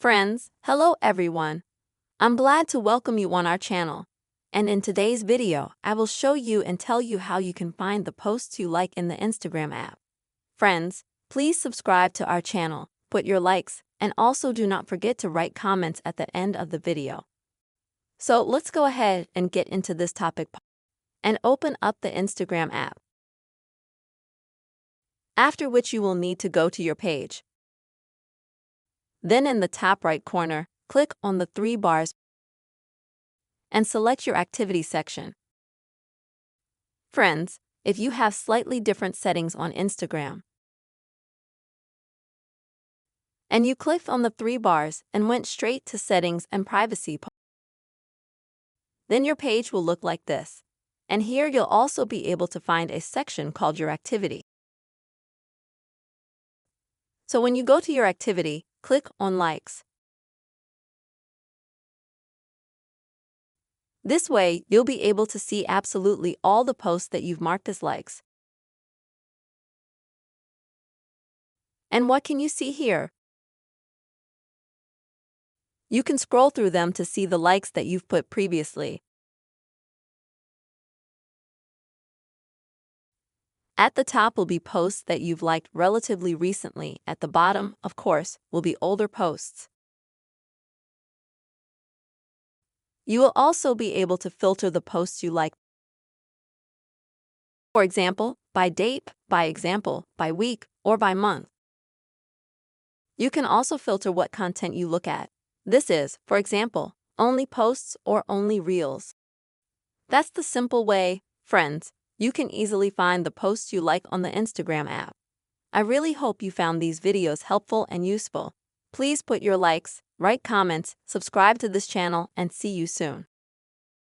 Friends, hello everyone. I'm glad to welcome you on our channel. And in today's video, I will show you and tell you how you can find the posts you like in the Instagram app. Friends, please subscribe to our channel, put your likes, and also do not forget to write comments at the end of the video. So let's go ahead and get into this topic and open up the Instagram app. After which you will need to go to your page. Then in the top right corner, click on the three bars and select your activity section. Friends, if you have slightly different settings on Instagram, and you clicked on the three bars and went straight to settings and privacy, then your page will look like this. And here you'll also be able to find a section called your activity. So when you go to your activity, click on likes. This way, you'll be able to see absolutely all the posts that you've marked as likes. And what can you see here? You can scroll through them to see the likes that you've put previously. At the top will be posts that you've liked relatively recently. At the bottom, of course, will be older posts. You will also be able to filter the posts you like. For example, by date, by example, by week, or by month. You can also filter what content you look at. This is, for example, only posts or only reels. That's the simple way, friends, you can easily find the posts you like on the Instagram app. I really hope you found these videos helpful and useful. Please put your likes, write comments, subscribe to this channel, and see you soon.